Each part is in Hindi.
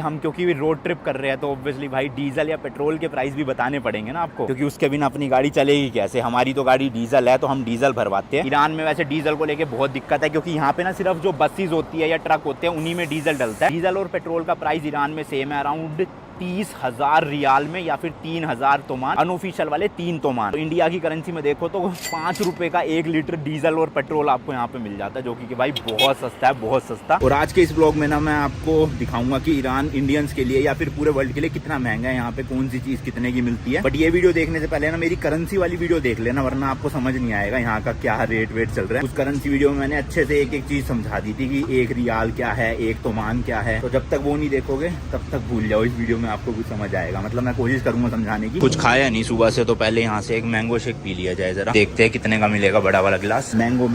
हम क्योंकि रोड ट्रिप कर रहे हैं तो ऑब्वियसली भाई डीजल या पेट्रोल के प्राइस भी बताने पड़ेंगे ना आपको, क्योंकि उसके बिना अपनी गाड़ी चलेगी कैसे। हमारी तो गाड़ी डीजल है तो हम डीजल भरवाते हैं। ईरान में वैसे डीजल को लेके बहुत दिक्कत है, क्योंकि यहाँ पे ना सिर्फ जो बसेज होती है या ट्रक होते हैं उन्हीं में डीजल डलता है। डीजल और पेट्रोल का प्राइस ईरान में सेम है, अराउंड 30,000 रियाल में या फिर 3,000 तोमान, अनऑफिशियल वाले 3 तोमान। तो इंडिया की करेंसी में देखो तो 5 रुपए का 1 लीटर डीजल और पेट्रोल आपको यहाँ पे मिल जाता है, जो कि भाई बहुत सस्ता है, बहुत सस्ता। और आज के इस ब्लॉग में ना मैं आपको दिखाऊंगा कि ईरान इंडियंस के लिए या फिर पूरे वर्ल्ड के लिए कितना महंगा है, यहाँ पे कौन सी चीज कितने की मिलती है। बट ये वीडियो देखने से पहले ना मेरी करेंसी वाली वीडियो देख लेना, वरना आपको समझ नहीं आएगा यहाँ का क्या रेट वेट चल रहा है। उस करेंसी वीडियो में मैंने अच्छे से एक एक चीज समझा दी थी कि 1 रियाल क्या है, 1 तोमान क्या है। तो जब तक वो नहीं देखोगे तब तक भूल जाओ, इस वीडियो में आपको कुछ समझ आएगा। मतलब मैं कोशिश करूंगा समझाने की। कुछ खाया नहीं सुबह से, तो पहले यहाँ से एक मैंगो शेक पी लिया जाए, जरा देखते हैं कितने का मिलेगा बड़ा वाला गिलास। मैंगो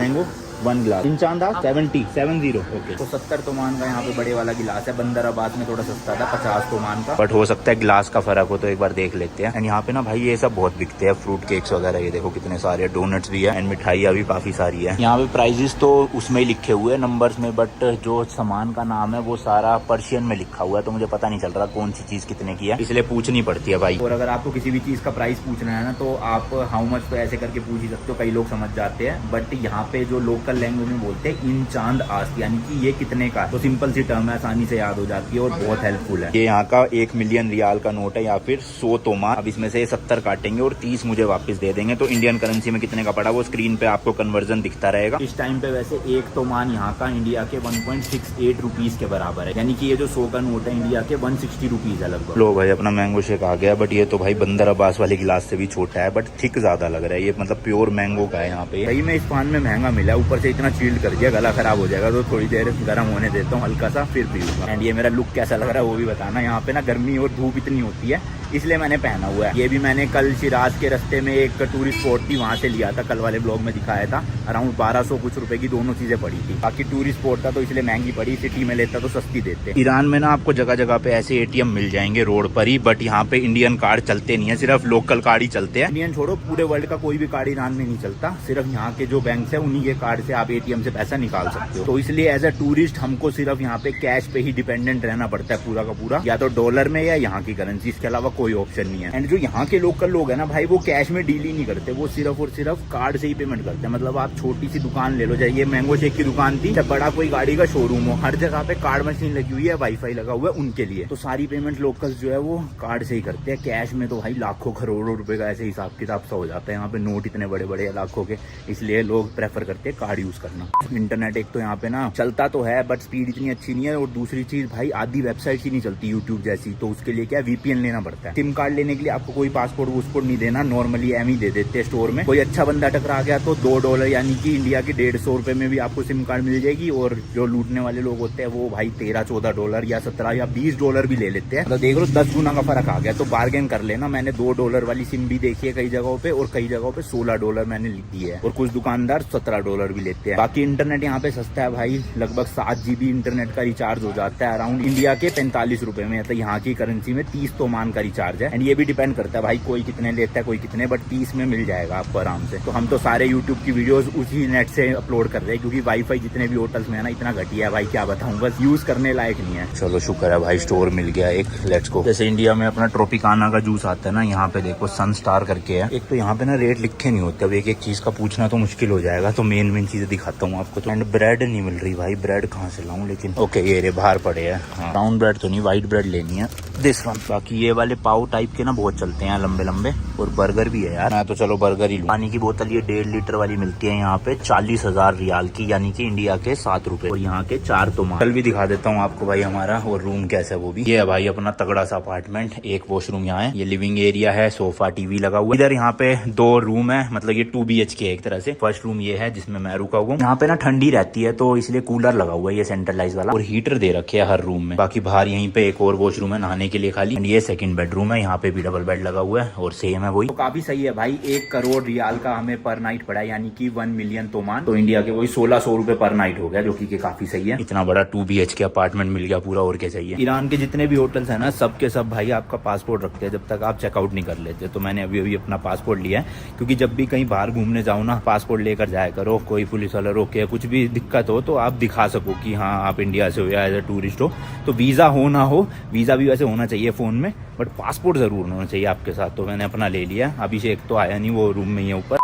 1 गिलास इंचांदा 70 ओके। तो 70 तोमान का यहाँ पे बड़े वाला गिलास है। बंदराबाद में थोड़ा सस्ता था 50 तोमान का, बट हो सकता है गिलास का फर्क हो, तो एक बार देख लेते हैं। एंड यहाँ पे ना भाई ये सब बहुत बिकते हैं, फ्रूट केक्स वगैरह, ये देखो कितने सारे, डोनट्स भी है एंड मिठाइयाँ भी काफी सारी है। यहाँ पे प्राइजेस तो उसमें ही लिखे हुए हैं नंबर्स में, बट जो सामान का नाम है वो सारा पर्शियन में लिखा हुआ है, तो मुझे पता नहीं चल रहा कौन सी चीज कितने की है, इसलिए पूछनी पड़ती है भाई। और अगर आपको किसी भी चीज का प्राइस पूछना है ना, तो आप हाउ मच तो ऐसे करके पूछ ही सकते हो, कई लोग समझ जाते हैं। बट यहाँ पे जो लोकल लैंग्वेज में बोलते हैं इन चांद आस्त, यानी कि ये कितने का, तो सिंपल सी टर्म है, आसानी से याद हो जाती है और बहुत हेल्पफुल है। ये यहाँ का 1 मिलियन रियाल का नोट है या फिर 100 तोमान। अब इसमें से 70 काटेंगे और 30 मुझे वापस दे देंगे, तो इंडियन करेंसी में कितने का पड़ा वो स्क्रीन पे आपको कन्वर्जन दिखता रहेगा। इस टाइम पे वैसे 1 तोमान यहाँ का इंडिया के 1.68 रुपीज के बराबर है, यानी कि ये जो 100 का नोट है इंडिया के 160 रुपीज है लगभग। लो भाई अपना मैंगो शेक आ गया, बट ये तो भाई बंदर अब्बास वाले गिलास से भी छोटा है, बट थिक ज्यादा लग रहा है। ये मतलब प्योर मैंगो का है यहाँ पे। भाई मैं इस पान में महंगा मिला, ऊपर से इतना चिल्ड कर दिया, गला खराब हो जाएगा, तो थोड़ी देर गर्म होने देता हूँ हल्का सा, फिर पीऊंगा। एंड ये मेरा लुक कैसा लग रहा है वो भी बताना। यहाँ पे ना गर्मी और धूप इतनी होती है, इसलिए मैंने पहना हुआ है। ये भी मैंने कल शिराज के रास्ते में एक टूरिस्ट स्पॉट थी वहाँ से लिया था, कल वाले ब्लॉग में दिखाया था। अराउंड 1200 कुछ रुपए की दोनों चीजें पड़ी थी। बाकी टूरिस्ट स्पॉट था तो इसलिए महंगी पड़ी, सिटी में लेता तो सस्ती देते। ईरान में ना आपको जगह जगह पे ऐसे एटीएम मिल जाएंगे रोड पर ही, बट यहाँ पे इंडियन कार्ड चलते नहीं है, सिर्फ लोकल कार्ड ही चलते हैं। इंडियन छोड़ो, पूरे वर्ल्ड का कोई भी कार्ड ईरान में नहीं चलता, सिर्फ यहाँ के जो बैंक है उन्हीं के कार्ड से आप एटीएम से पैसा निकाल सकते हो। तो इसलिए एज अ टूरिस्ट हमको सिर्फ यहाँ पे कैश पे ही डिपेंडेंट रहना पड़ता है पूरा का पूरा, या तो डॉलर में या यहाँ की करेंसी, इसके अलावा कोई ऑप्शन नहीं है। एंड जो यहाँ के लोकल लोग है ना भाई, वो कैश में डील ही नहीं करते, वो सिर्फ और सिर्फ कार्ड से ही पेमेंट करते हैं। मतलब आप छोटी सी दुकान ले लो, चाहे ये मैंगो शेक की दुकान थी, चाहे बड़ा कोई गाड़ी का शोरूम हो, हर जगह पे कार्ड मशीन लगी हुई है, वाईफाई लगा हुआ है उनके लिए, तो सारी पेमेंट लोकल्स जो है वो कार्ड से ही करते हैं। कैश में तो भाई लाखों करोड़ों रुपए का ऐसे हिसाब किताब सा हो जाता है। यहाँ पे नोट इतने बड़े बड़े लाखों के, इसलिए लोग प्रेफर करते हैं कार्ड यूज करना। इंटरनेट एक तो यहाँ पे ना चलता तो है, बट स्पीड इतनी अच्छी नहीं है, और दूसरी चीज भाई आधी वेबसाइट ही नहीं चलती यूट्यूब जैसी, तो उसके लिए क्या वीपीएन लेना पड़ता है। सिम कार्ड लेने के लिए आपको कोई पासपोर्ट वूसपोर्ट नहीं देना, नॉर्मली एम ही दे देते हैं स्टोर में। कोई अच्छा बंदा टकरा गया तो $2 यानी कि इंडिया के 150 रुपए में भी आपको सिम कार्ड मिल जाएगी। और जो लूटने वाले लोग होते हैं वो भाई $13-14 या $17 या $20 भी ले लेते हैं। तो देख लो 10 गुना का फर्क आ गया, तो बार्गेन कर लेना। मैंने $2 वाली सिम भी देखी है कई जगहों पे, और कई जगहों पे $16 मैंने ली है, और कुछ दुकानदार $17 भी लेते हैं। बाकी इंटरनेट यहाँ पे सस्ता है भाई, लगभग 7 GB इंटरनेट का रिचार्ज हो जाता है अराउंड इंडिया के 45 रुपए में, तो यहाँ की करेंसी में 30 तोमान का रिचार्ज है। एंड ये भी डिपेंड करता है भाई कोई कितने लेता है कोई कितने, बट 30 में मिल जाएगा आपको आराम से। तो हम तो सारे यूट्यूब की वीडियोस उसी नेट से अपलोड कर रहे हैं, क्योंकि वाईफाई जितने भी होटल्स में है ना इतना घटिया है भाई, क्या बताऊं, बस यूज करने लायक नहीं है। चलो शुक्र है भाई स्टोर मिल गया एक, लेट्स गो। जैसे इंडिया में अपना ट्रोपिकाना का जूस आता है ना, यहाँ पे देखो सन स्टार करके है। एक तो यहाँ पे ना रेट लिखे नहीं होते, अब एक एक चीज का पूछना तो मुश्किल हो जाएगा, तो मेन चीजें दिखाता हूँ आपको। तो एंड ब्रेड नहीं मिल रही भाई, ब्रेड कहाँ से लाऊं, लेकिन ओके ये रे बाहर पड़े है। हाँ ब्राउन ब्रेड तो नहीं, व्हाइट ब्रेड लेनी है, दिस वन। बाकी ये वाले पाव टाइप के ना बहुत चलते हैं लंबे लंबे, और बर्गर भी है यार, मैं तो चलो बर्गर ही लूं। पानी की बोतल ये 1.5 लीटर वाली मिलती है यहाँ पे 40,000 रियाल की, यानी कि इंडिया के 7 रुपए, और यहाँ के 4 तोमान। कल भी दिखा देता हूँ आपको भाई हमारा, और रूम कैसा है वो भी। ये है भाई अपना तगड़ा सा अपार्टमेंट, एक वॉशरूम यहाँ है, ये लिविंग एरिया है, सोफा टीवी लगा हुआ है। इधर यहाँ पे 2 रूम है, मतलब ये 2 BHK है एक तरह से। फर्स्ट रूम ये है जिसमें मैं रुका हुआ हूँ। यहाँ पे ना ठंडी रहती है तो इसलिए कूलर लगा हुआ है ये सेंट्रलाइज वाला, और हीटर दे रखे है हर रूम में। बाकी बाहर यहीं पे एक और वॉशरूम है नहाने के लिए खाली, एंड ये सेकंड बेडरूम है, यहाँ पे भी डबल बेड लगा हुआ है और सेम है वही। तो काफी सही है भाई। 1 करोड़ रियाल का हमें पर नाइट पड़ा, यानी कि 1 मिलियन तोमान, तो इंडिया के वही 1600 रुपए पर नाइट हो गया, जो कि काफी सही है। इतना बड़ा 2 BHK अपार्टमेंट मिल गया पूरा, और क्या चाहिए। ईरान के जितने भी होटल्स है ना, सब के सब भाई आपका पासपोर्ट रखते हैं जब तक आप चेकआउट नहीं कर लेते। तो मैंने अभी अपना पासपोर्ट लिया है, क्योंकि जब भी कहीं बाहर घूमने जाओ ना, पासपोर्ट लेकर जाया करो, कोई पुलिस वाला रोके, कुछ भी दिक्कत हो तो आप दिखा सको कि हाँ आप इंडिया से हो या एज ए टूरिस्ट हो। तो वीज़ा हो ना हो, वीज़ा भी वैसे होना चाहिए फ़ोन में, बट पासपोर्ट ज़रूर होना चाहिए आपके साथ। तो मैंने अपना ले लिया। अभिषेक तो आया नहीं, वो रूम में ही है ऊपर।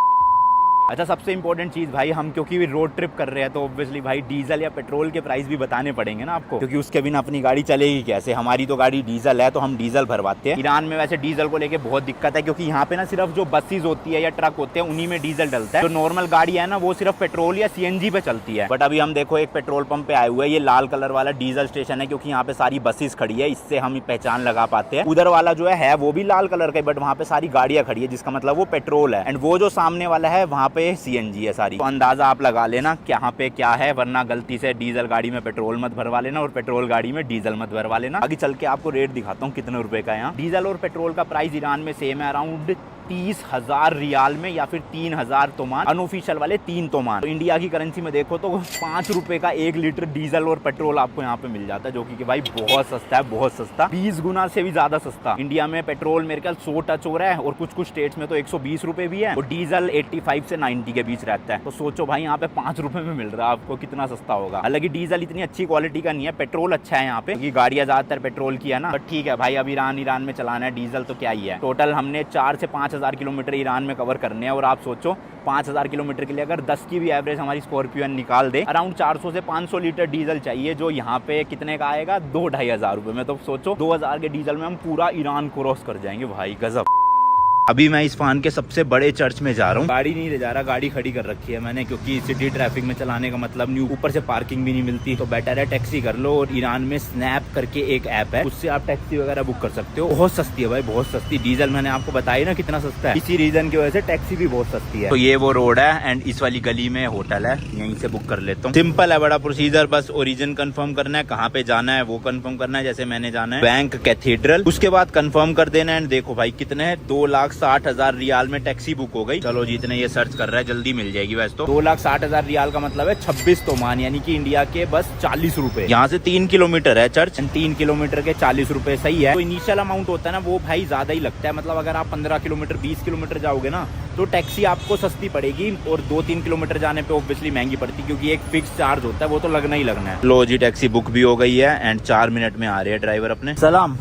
अच्छा, सबसे इंपॉर्टेंट चीज़ भाई, हम क्योंकि रोड ट्रिप कर रहे हैं तो ऑब्वियसली भाई डीजल या पेट्रोल के प्राइस भी बताने पड़ेंगे ना आपको, क्योंकि उसके बिना अपनी गाड़ी चलेगी कैसे। हमारी तो गाड़ी डीजल है तो हम डीजल भरवाते हैं। ईरान में वैसे डीजल को लेके बहुत दिक्कत है, क्योंकि यहाँ पे ना सिर्फ जो बसेज होती है या ट्रक होते हैं उन्हीं में डीजल डलता है। जो नॉर्मल गाड़ी है ना वो सिर्फ पेट्रोल या सीएनजी पे चलती है। बट अभी हम देखो एक पेट्रोल पंप पे आए हुए हैं, ये लाल कलर वाला डीजल स्टेशन है, क्योंकि यहाँ पे सारी बसेज खड़ी है, इससे हम पहचान लगा पाते हैं। उधर वाला जो है वो भी लाल कलर का, बट वहाँ पे सारी गाड़ियाँ खड़ी है, जिसका मतलब वो पेट्रोल है। एंड वो जो सामने वाला है वहाँ पे सीएनजी है सारी। तो अंदाजा आप लगा लेना यहाँ पे क्या है, वरना गलती से डीजल गाड़ी में पेट्रोल मत भरवा लेना और पेट्रोल गाड़ी में डीजल मत भरवा लेना। आगे चल के आपको रेट दिखाता हूँ कितने रुपए का यहाँ डीजल और पेट्रोल का प्राइस ईरान में सेम है, अराउंड 30,000 रियाल में या फिर 3,000 तोमान, अनऑफिशियल वाले 3 तोमान। तो इंडिया की करेंसी में देखो तो 5 रुपए का 1 लीटर डीजल और पेट्रोल आपको यहाँ पे मिल जाता है, जो कि भाई बहुत सस्ता है, बहुत सस्ता, 20 गुना से भी ज्यादा सस्ता। इंडिया में पेट्रोल मेरे ख्याल 100 टच हो रहा है और कुछ कुछ स्टेट्स में तो 120 रुपए भी है, और डीजल 85 से 90 के बीच रहता है। तो सोचो भाई यहाँ पे 5 रुपए में मिल रहा है आपको, कितना सस्ता होगा। हालांकि डीजल इतनी अच्छी क्वालिटी का नहीं है, पेट्रोल अच्छा है यहाँ पे, क्योंकि गाड़ियां ज्यादातर पेट्रोल की है ना। बट ठीक है भाई, अब ईरान में चलाना है डीजल तो क्या ही है। टोटल हमने 4 से 5,000 किलोमीटर ईरान में कवर करने हैं, और आप सोचो 5,000 किलोमीटर के लिए अगर 10 की भी एवरेज हमारी स्कॉर्पियो निकाल दे, अराउंड 400 से 500 लीटर डीजल चाहिए, जो यहाँ पे कितने का आएगा, 2-2.5 हजार रुपए में। तो सोचो 2,000 के डीजल में हम पूरा ईरान क्रॉस कर जाएंगे भाई, गजब। अभी मैं इस्फहान के सबसे बड़े चर्च में जा रहा हूँ। गाड़ी नहीं ले जा रहा, गाड़ी खड़ी कर रखी है मैंने, क्योंकि सिटी ट्रैफिक में चलाने का मतलब नहीं, ऊपर से पार्किंग भी नहीं मिलती, तो बेटर है टैक्सी कर लो। और ईरान में स्नैप करके एक ऐप है, उससे आप टैक्सी वगैरह बुक कर सकते हो। बहुत सस्ती है भाई, बहुत सस्ती। डीजल मैंने आपको बताया ना कितना सस्ता है, इसी रीजन की वजह से टैक्सी भी बहुत सस्ती है। तो ये वो रोड है एंड इस वाली गली में होटल है, यहीं से बुक कर लेता हूँ। सिंपल है, बड़ा प्रोसीजर, बस ओरिजिन कंफर्म करना है, कहाँ पे जाना है वो कंफर्म करना है। जैसे मैंने जाना है बैंक कैथेड्रल, उसके बाद कंफर्म कर देना है। देखो भाई कितने है, 2,60,000 रियाल में टैक्सी बुक हो गई। चलो जितने ये सर्च कर रहा है जल्दी मिल जाएगी। वैसे तो 2,60,000 रियाल का मतलब है 26 तोमान, यानी कि इंडिया के बस 40 रुपए। यहाँ से 3 किलोमीटर है चर्च, 3 किलोमीटर के 40 रुपए सही है। तो इनिशियल अमाउंट होता है ना वो भाई ज्यादा ही लगता है, मतलब अगर आप 15 किलोमीटर 20 किलोमीटर जाओगे ना तो टैक्सी आपको सस्ती पड़ेगी, और 2-3 किलोमीटर जाने पे ऑब्वियसली महंगी पड़ती, क्योंकि एक फिक्स चार्ज होता है, वो तो लगना ही लगना है। लो जी, टैक्सी बुक भी हो गई है एंड 4 मिनट में आ रहे हैं ड्राइवर अपने। सलाम,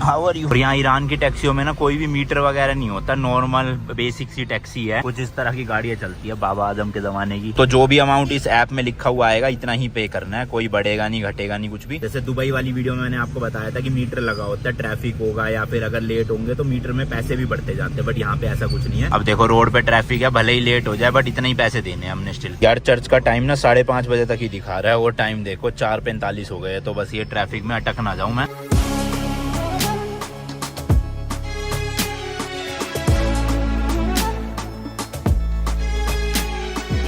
हाउ आर यू। और यहाँ ईरान की टैक्सियों में ना कोई भी मीटर वगैरह नहीं होता, नॉर्मल बेसिक सी टैक्सी है। कुछ इस तरह की गाड़ियाँ चलती है बाबा आदम के जमाने की। तो जो भी अमाउंट इस ऐप में लिखा हुआ आएगा इतना ही पे करना है, कोई बढ़ेगा नहीं घटेगा नहीं कुछ भी। जैसे दुबई वाली वीडियो में मैंने आपको बताया था कि मीटर लगा होता है, ट्रैफिक होगा या फिर अगर लेट होंगे तो मीटर में पैसे भी बढ़ते जाते हैं, बट यहाँ पे ऐसा कुछ नहीं है। अब देखो रोड पे ट्रैफिक है, भले ही लेट हो जाए बट इतने ही पैसे देने हैं हमने स्टिल। यार चर्च का टाइम ना 5:30 बजे तक ही दिखा रहा है, और टाइम देखो 4:45 हो गए। तो बस ये ट्रैफिक में अटक ना जाऊं मैं।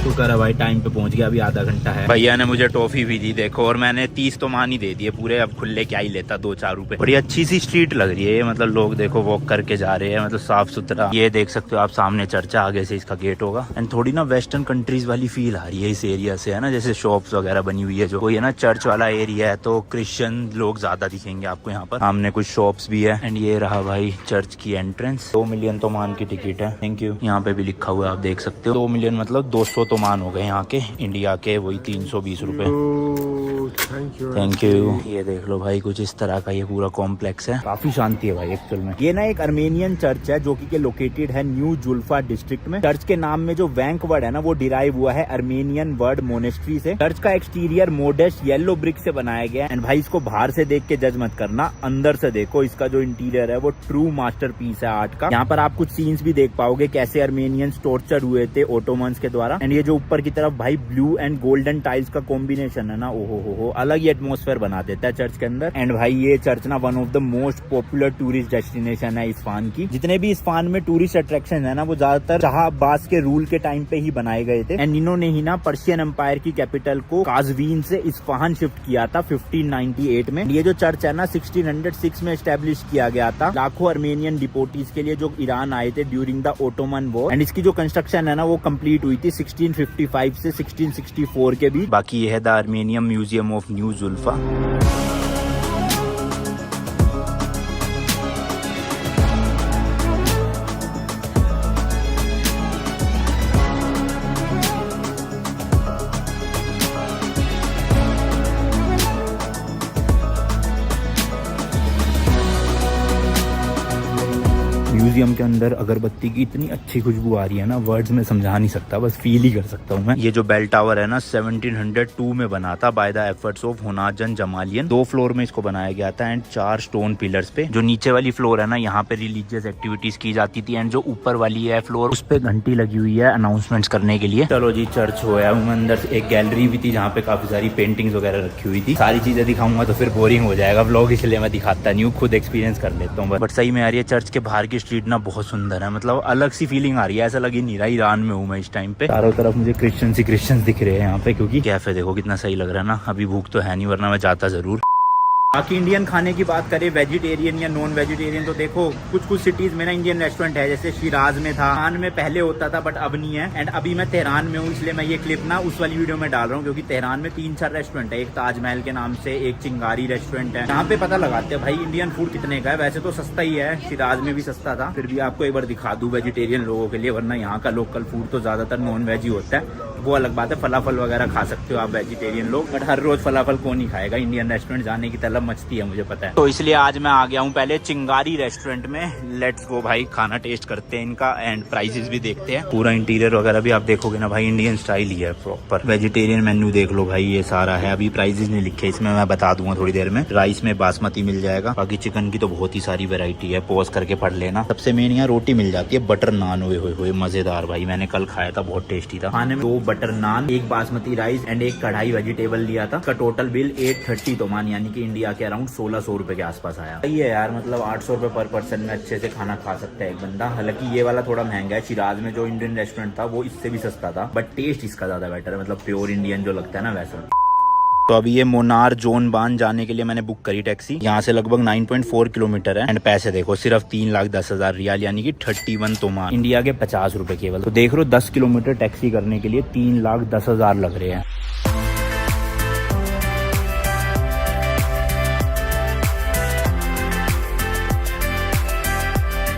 शुक्र है भाई टाइम पे पहुंच गया, अभी आधा घंटा है। भैया ने मुझे टॉफी भी दी देखो, और मैंने 30 तो मान ही दे दिए पूरे। अब खुले क्या ही लेता, 2-4 रुपए। बड़ी अच्छी सी स्ट्रीट लग रही है, मतलब लोग देखो वॉक करके जा रहे हैं, मतलब साफ सुथरा। ये देख सकते हो आप सामने चर्च, आगे से इसका गेट होगा। एंड थोड़ी ना वेस्टर्न कंट्रीज वाली फील आ रही है इस एरिया से, है ना, जैसे शॉप्स वगैरह बनी हुई है। जो कोई है ना चर्च वाला एरिया है तो क्रिश्चियन लोग ज्यादा दिखेंगे आपको यहाँ पर। सामने कुछ शॉप्स भी है। एंड ये रहा भाई चर्च की एंट्रेंस। 2 मिलियन तो मान की टिकट है, थैंक यू। यहाँ पे भी लिखा हुआ है, आप देख सकते हो। 2 मिलियन मतलब 200 तो मान हो गए यहाँ के, इंडिया के वही 320 रुपए। Thank you. ये देख लो भाई, कुछ इस तरह का ये पूरा कॉम्प्लेक्स है, काफी शांति है भाई एक्चुअल में। ये ना एक अर्मेनियन चर्च है जो कि लोकेटेड है न्यू जुल्फा डिस्ट्रिक्ट में। चर्च के नाम में जो वैंक वर्ड है ना वो डिराइव हुआ है अर्मेनियन वर्ड मोनेस्ट्री से। चर्च का एक्सटीरियर मोडेस्ट येलो ब्रिक से बनाया गया है। एंड भाई इसको बाहर से देख के जज मत करना, अंदर से देखो, इसका जो इंटीरियर है वो ट्रू मास्टरपीस है आर्ट का। यहाँ पर आप कुछ सीन्स भी देख पाओगे कैसे अर्मेनियंस टॉर्चर हुए थे ओटोमन्स के द्वारा। एंड ये जो ऊपर की तरफ भाई ब्लू एंड गोल्डन टाइल्स का कॉम्बिनेशन है ना, ओहो अलग ही एटमॉस्फेयर बना देता है चर्च के अंदर। एंड भाई ये चर्च ना one of the most popular tourist destination है इस्फहान की। जितने भी इस्फहान में टूरिस्ट अट्रैक्शन है ना वो ज्यादातर शाह अब्बास के रूल के टाइम पे ही बनाए गए थे। एंड इन्होंने ही ना पर्शियन एम्पायर की कैपिटल को काजवीन से इस्फहान शिफ्ट किया था 1598 में। ये जो चर्च है ना 1606 में एस्टेब्लिश किया गया था लाखों अर्मेनियन डिपोटीज के लिए जो ईरान आए थे during the Ottoman war. And इसकी जो कंस्ट्रक्शन है ना वो कंप्लीट हुई थी 1655 से 1664 के बीच। बाकी ये है the Armenian museum of New Julfa. Museum के अंदर अगरबत्ती की इतनी अच्छी खुशबू आ रही है ना, वर्ड्स में समझा नहीं सकता, बस फील ही कर सकता हूँ मैं। ये जो बेल टावर है ना 1702 में बना था बाय द एफर्ट्स ऑफ हुनाजन जमालियन। 2 फ्लोर में इसको बनाया गया था एंड 4 स्टोन पिलर्स पे। जो नीचे वाली फ्लोर है ना, यहाँ पे रिलीजियस एक्टिविटीज की जाती थी एंड जो ऊपर वाली है फ्लोर, उस पे घंटी लगी हुई है अनाउंसमेंट्स करने के लिए। चलो जी, चर्च हो गया हूँ अंदर। एक गैलरी भी थी जहाँ पे काफी सारी पेंटिंग्स वगैरह रखी हुई थी। सारी चीजें दिखाऊंगा तो फिर बोरिंग हो जाएगा व्लॉग, इसलिए मैं दिखाता नहीं हूँ, खुद एक्सपीरियंस कर लेता हूँ। बट सही में यार ये चर्च के बाहर की स्ट्रीट ना बहुत सुंदर है, मतलब अलग सी फीलिंग आ रही है, ऐसा लग ही नहीं रहा ईरान में हूँ मैं इस टाइम पे। चारों तरफ मुझे क्रिश्चियन दिख रहे हैं यहाँ पे, क्योंकि कैफे देखो कितना सही लग रहा है ना। अभी भूख तो है नहीं, वरना मैं जाता जरूर। बाकी इंडियन खाने की बात करें, वेजिटेरियन या नॉन वेजिटेरियन, तो देखो कुछ सिटीज में ना इंडियन रेस्टोरेंट है, जैसे शिराज में था, खान में पहले होता था बट अब नहीं है। एंड अभी मैं तेहरान में हूँ, इसलिए मैं ये क्लिप ना उस वाली वीडियो में डाल रहा हूँ, क्योंकि तेहरान में 3-4 रेस्टोरेंट है। एक ताजमहल के नाम से, एक चिंगारी रेस्टोरेंट है, यहाँ पे पता लगाते हैं भाई इंडियन फूड कितने का है। वैसे तो सस्ता ही है, शिराज में भी सस्ता था, फिर भी आपको एक बार दिखा दूं वेजिटेरियन लोगों के लिए, वरना यहाँ का लोकल फूड तो ज्यादातर नॉन वेज ही होता है। वो अलग बात है, फलाफल वगैरह खा सकते हो आप वेजिटेरियन लोग, बट हर रोज फलाफल कौन ही खाएगा। इंडियन रेस्टोरेंट जाने की तलब मचती है, मुझे पता है। तो इसलिए आज मैं आ गया हूँ पहले चिंगारी रेस्टोरेंट में। लेट्स गो भाई, खाना टेस्ट करते हैं इनका एंड प्राइसेस भी देखते हैं। पूरा इंटीरियर वगैरह भी आप देखोगे ना भाई, इंडियन स्टाइल ही है प्रॉपर। वेजिटेरियन मेन्यू देख लो भाई, ये सारा है। अभी प्राइसेस नहीं लिखे इसमें, मैं बता दूंगा थोड़ी देर में। राइस में बासमती मिल जाएगा, बाकी चिकन की तो बहुत ही सारी वेरायटी है, पॉज करके पढ़ लेना। सबसे मेन यहाँ रोटी मिल जाती है, बटर नान हुए मजेदार भाई, मैंने कल खाया था, बहुत टेस्टी था। खाने में 2 butter naan, 1 basmati rice and 1 kadhai vegetable लिया था। इसका टोटल बिल 830 तोमान, यानी कि इंडिया के अराउंड 1600 रुपए के आसपास आया। सही है यार, मतलब 800 रुपए पर पर्सन में अच्छे से खाना खा सकता है एक बंदा। हालांकि ये वाला थोड़ा महंगा है, शिराज में जो इंडियन रेस्टोरेंट था वो इससे भी सस्ता था, बट टेस्ट इसका ज्यादा बेटर है, मतलब प्योर इंडियन जो लगता है ना वैसा। तो अभी ये मोनार जोन बान जाने के लिए मैंने बुक करी टैक्सी। यहाँ से लगभग 9.4 किलोमीटर है एंड पैसे देखो सिर्फ 3,10,000 रियाल, यानी कि 31 तोमान, इंडिया के 50 रुपए केवल। तो देख लो 10 किलोमीटर टैक्सी करने के लिए 3,10,000 लग रहे हैं।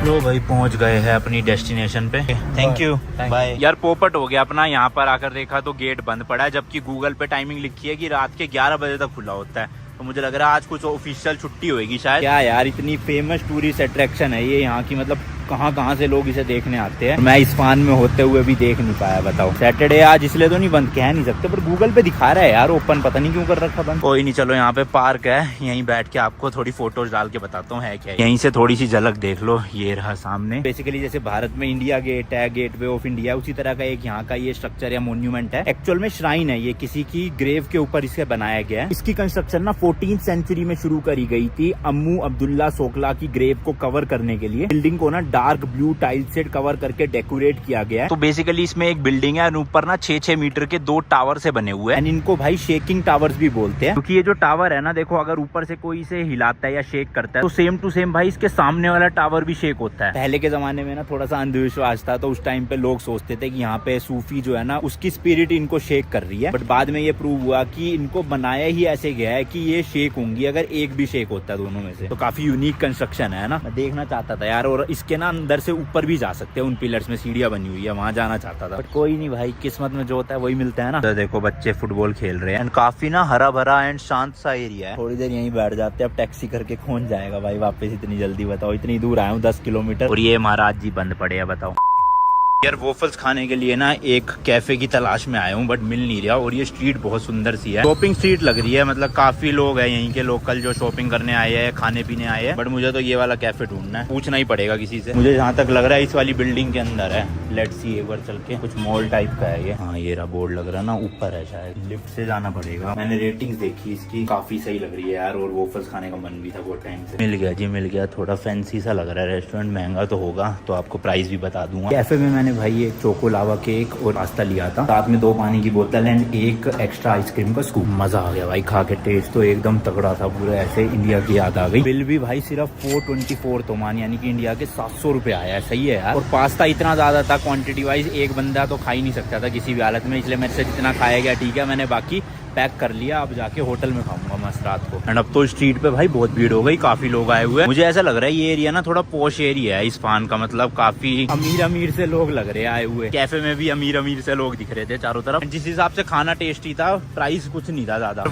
लो भाई, पहुंच गए हैं अपनी डेस्टिनेशन पे। Thank you, bye. यार पोपट हो गया अपना, यहाँ पर आकर देखा तो गेट बंद पड़ा है, जबकि गूगल पे टाइमिंग लिखी है कि रात के 11 बजे तक खुला होता है। तो मुझे लग रहा है आज कुछ ऑफिशियल छुट्टी होगी शायद। क्या यार, इतनी फेमस टूरिस्ट अट्रैक्शन है ये यहाँ की, मतलब कहाँ से लोग इसे देखने आते हैं। मैं इस्फान में होते हुए भी देख नहीं पाया, बताओ। सैटरडे आज इसलिए तो नहीं बंद, कह नहीं सकते, पर गूगल पे दिखा रहा है यार ओपन, पता नहीं क्यों कर रखा बंद। कोई नहीं, चलो यहाँ पे पार्क है, यहीं बैठ के आपको थोड़ी फोटोज डाल के बताता हूँ है क्या। यहीं से थोड़ी सी झलक देख लो, ये रहा सामने। बेसिकली जैसे भारत में इंडिया गेट है, गेटवे ऑफ इंडिया, उसी तरह का एक यहाँ का ये स्ट्रक्चर या मोन्यूमेंट है। एक्चुअल में श्राइन है ये, किसी की ग्रेव के ऊपर इसे बनाया गया है। इसकी कंस्ट्रक्शन ना 14th सेंचुरी में शुरू करी गई थी, अम्मू अब्दुल्ला सोकला की ग्रेव को कवर करने के लिए। बिल्डिंग को ना डार्क ब्लू टाइल से कवर करके डेकोरेट किया गया है। तो बेसिकली इसमें एक बिल्डिंग है, ऊपर ना 6-6 मीटर के 2 टावर से बने हुए हैं। इनको भाई शेकिंग टावर्स भी बोलते हैं, क्योंकि ये जो टावर है ना, देखो अगर ऊपर से कोई इसे हिलाता है या शेक करता है तो सेम टू सेम भाई इसके सामने वाला टावर भी शेक होता है। पहले के जमाने में ना थोड़ा सा अंधविश्वास था, तो उस टाइम पे लोग सोचते थे कि यहाँ पे सूफी जो है ना, उसकी स्पिरिट इनको शेक कर रही है। बट बाद में ये प्रूव हुआ कि इनको बनाया ही ऐसे गया है कि ये शेक होंगी अगर एक भी शेक होता है दोनों में से। तो काफी यूनिक कंस्ट्रक्शन है ना, मैं देखना चाहता था यार। और इसके ना अंदर से ऊपर भी जा सकते हैं, उन पिलर्स में सीढ़ियां बनी हुई है, वहां जाना चाहता था, बट कोई नहीं भाई, किस्मत में जो होता है वही मिलता है ना। तो देखो बच्चे फुटबॉल खेल रहे हैं, काफी ना हरा भरा एंड शांत सा एरिया है। थोड़ी देर यहीं बैठ जाते हैं, अब टैक्सी करके कौन जाएगा भाई वापस इतनी जल्दी, बताओ। इतनी दूर आया हूँ 10 किलोमीटर, और ये महाराज जी बंद पड़े हैं, बताओ। यार वोफल्स खाने के लिए ना एक कैफे की तलाश में आया हूँ, बट मिल नहीं रहा। और ये स्ट्रीट बहुत सुंदर सी है, शॉपिंग स्ट्रीट लग रही है, मतलब काफी लोग हैं यहीं के लोकल जो शॉपिंग करने आए हैं, खाने पीने आए हैं। बट मुझे तो ये वाला कैफे ढूंढना है, पूछना ही पड़ेगा किसी से। मुझे जहाँ तक लग रहा है इस वाली बिल्डिंग के अंदर है। लेट्स सी, एक बार चल के। कुछ मॉल टाइप का है ये। हाँ ये रहा बोर्ड लग रहा है ना, ऊपर है शायद, लिफ्ट से जाना पड़ेगा। मैंने रेटिंग्स देखी इसकी, काफी सही लग रही है यार, और वोफल्स खाने का मन भी था बहुत टाइम से। मिल गया जी, मिल गया। थोड़ा फैंसी सा लग रहा है रेस्टोरेंट, महंगा तो होगा, तो आपको प्राइस भी बता दूंगा। कैफे में मैंने भाई एक चोको लावा केक और पास्ता लिया था, साथ में 2 पानी की बोतल एंड 1 एक्स्ट्रा आइसक्रीम का स्कूप। मजा आ गया भाई खा के, टेस्ट तो एकदम तगड़ा था, पूरा ऐसे इंडिया की याद आ गई। बिल भी भाई सिर्फ 424 तोमान, यानी कि इंडिया के 700 रुपए आया है। सही है यार। और पास्ता इतना ज्यादा था क्वांटिटी वाइज, एक बंदा तो खा ही नहीं सकता था किसी भी हालत में, इसलिए मेरे से जितना खाया गया ठीक है, मैंने बाकी पैक कर लिया। अब जाके होटल में खाऊंगा मस्त रात को। एंड अब तो स्ट्रीट पे भाई बहुत भीड़ हो गई, काफी लोग आए हुए हैं। मुझे ऐसा लग रहा है ये एरिया ना थोड़ा पॉश एरिया है इस्फान का, मतलब काफी अमीर से लोग लग रहे हैं आए हुए। कैफे में भी अमीर से लोग दिख रहे थे चारों तरफ। जिस हिसाब से खाना टेस्टी था, प्राइस कुछ नहीं था ज्यादा।